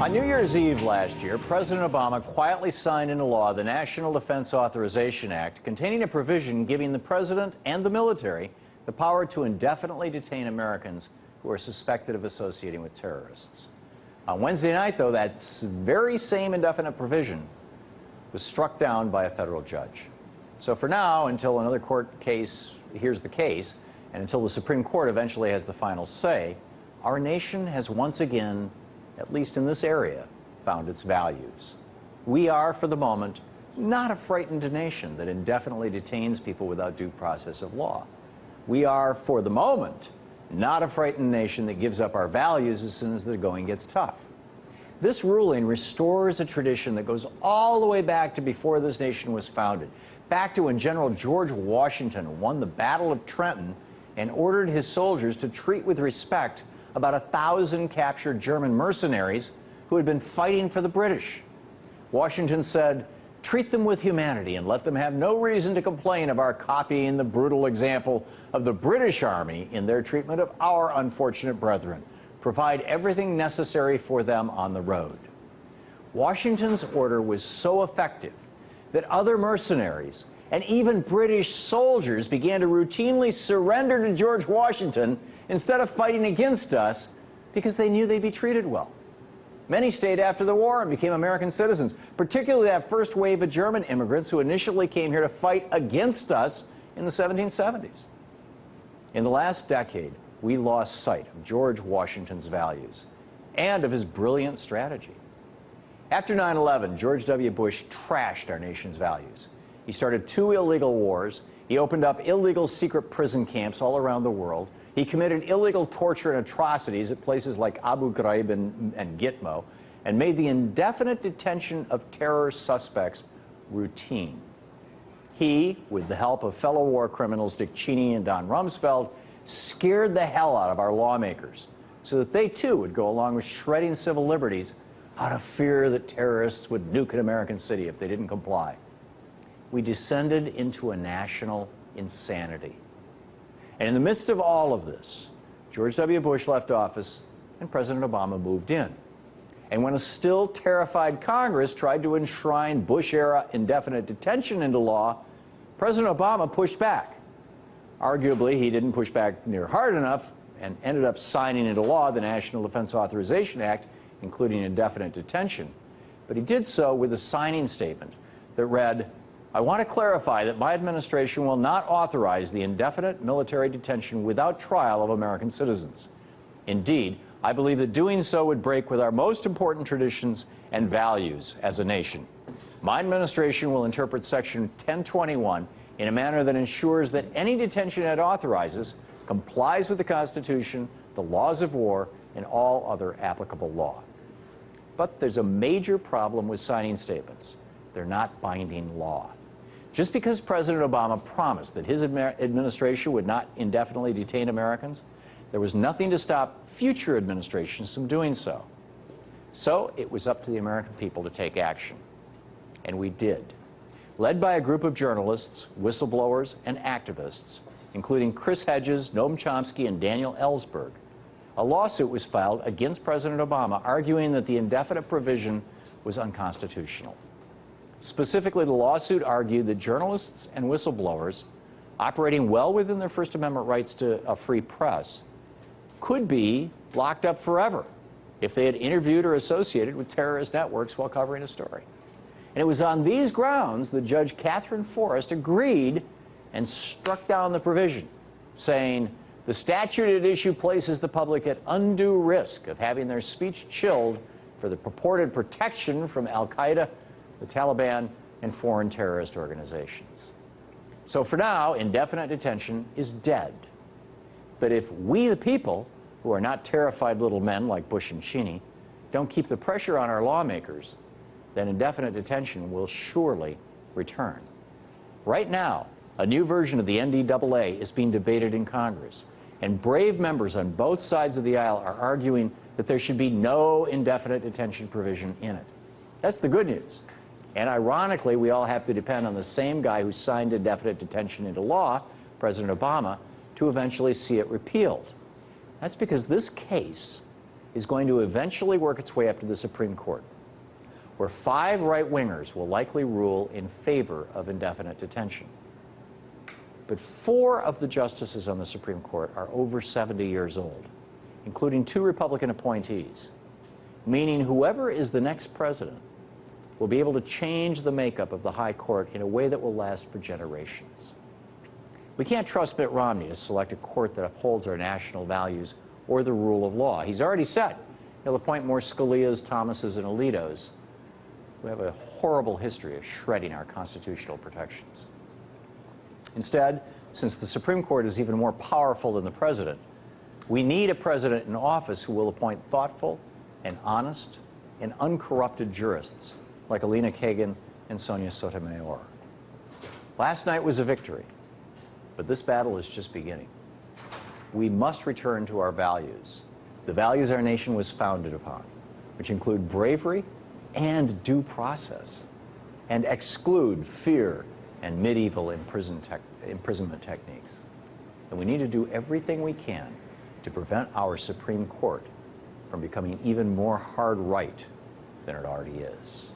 On New Year's Eve last year, President Obama quietly signed into law the National Defense Authorization Act, containing a provision giving the president and the military the power to indefinitely detain Americans who are suspected of associating with terrorists. On Wednesday night, though, that very same indefinite provision was struck down by a federal judge. So for now, until another court case hears the case, and until the Supreme Court eventually has the final say, our nation has once again, at least in this area, found its values. We are, for the moment, not a frightened nation that indefinitely detains people without due process of law. We are, for the moment, not a frightened nation that gives up our values as soon as the going gets tough. This ruling restores a tradition that goes all the way back to before this nation was founded, back to when General George Washington won the Battle of Trenton and ordered his soldiers to treat with respect about 1,000 captured German mercenaries who had been fighting for the British. Washington said, "Treat them with humanity and let them have no reason to complain of our copying the brutal example of the British Army in their treatment of our unfortunate brethren. Provide everything necessary for them on the road." Washington's order was so effective that other mercenaries and even British soldiers began to routinely surrender to George Washington instead of fighting against us because they knew they'd be treated well. Many stayed after the war and became American citizens, particularly that first wave of German immigrants who initially came here to fight against us in the 1770s. In the last decade, we lost sight of George Washington's values and of his brilliant strategy. After 9/11, George W. Bush trashed our nation's values. He started 2 illegal wars. He opened up illegal secret prison camps all around the world. He committed illegal torture and atrocities at places like Abu Ghraib and Gitmo, and made the indefinite detention of terror suspects routine. He, with the help of fellow war criminals Dick Cheney and Don Rumsfeld, scared the hell out of our lawmakers so that they too would go along with shredding civil liberties out of fear that terrorists would nuke an American city if they didn't comply. We descended into a national insanity. And in the midst of all of this, George W. Bush left office and President Obama moved in. And when a still terrified Congress tried to enshrine Bush-era indefinite detention into law, President Obama pushed back. Arguably, he didn't push back near hard enough and ended up signing into law the National Defense Authorization Act, including indefinite detention. But he did so with a signing statement that read, "I want to clarify that my administration will not authorize the indefinite military detention without trial of American citizens. Indeed, I believe that doing so would break with our most important traditions and values as a nation. My administration will interpret Section 1021 in a manner that ensures that any detention it authorizes complies with the Constitution, the laws of war, and all other applicable law." But there's a major problem with signing statements. They're not binding law. Just because President Obama promised that his administration would not indefinitely detain Americans, there was nothing to stop future administrations from doing so. So it was up to the American people to take action. And we did. Led by a group of journalists, whistleblowers, and activists, including Chris Hedges, Noam Chomsky, and Daniel Ellsberg, a lawsuit was filed against President Obama arguing that the indefinite provision was unconstitutional. Specifically, the lawsuit argued that journalists and whistleblowers, operating well within their First Amendment rights to a free press, could be locked up forever if they had interviewed or associated with terrorist networks while covering a story. And it was on these grounds that Judge Catherine Forrest agreed and struck down the provision, saying, "The statute at issue places the public at undue risk of having their speech chilled for the purported protection from Al-Qaeda, the Taliban, and foreign terrorist organizations." So for now, indefinite detention is dead. But if we, the people, who are not terrified little men like Bush and Cheney, don't keep the pressure on our lawmakers, then indefinite detention will surely return. Right now, a new version of the NDAA is being debated in Congress, and brave members on both sides of the aisle are arguing that there should be no indefinite detention provision in it. That's the good news. And ironically, we all have to depend on the same guy who signed indefinite detention into law, President Obama, to eventually see it repealed. That's because this case is going to eventually work its way up to the Supreme Court, where 5 right-wingers will likely rule in favor of indefinite detention. But 4 of the justices on the Supreme Court are over 70 years old, including 2 Republican appointees, meaning whoever is the next president will be able to change the makeup of the High Court in a way that will last for generations. We can't trust Mitt Romney to select a court that upholds our national values or the rule of law. He's already said he'll appoint more Scalias, Thomases, and Alitos who have a horrible history of shredding our constitutional protections. Instead, since the Supreme Court is even more powerful than the president, we need a president in office who will appoint thoughtful and honest and uncorrupted jurists like Alina Kagan and Sonia Sotomayor. Last night was a victory, but this battle is just beginning. We must return to our values, the values our nation was founded upon, which include bravery and due process, and exclude fear and medieval imprisonment techniques. And we need to do everything we can to prevent our Supreme Court from becoming even more hard right than it already is.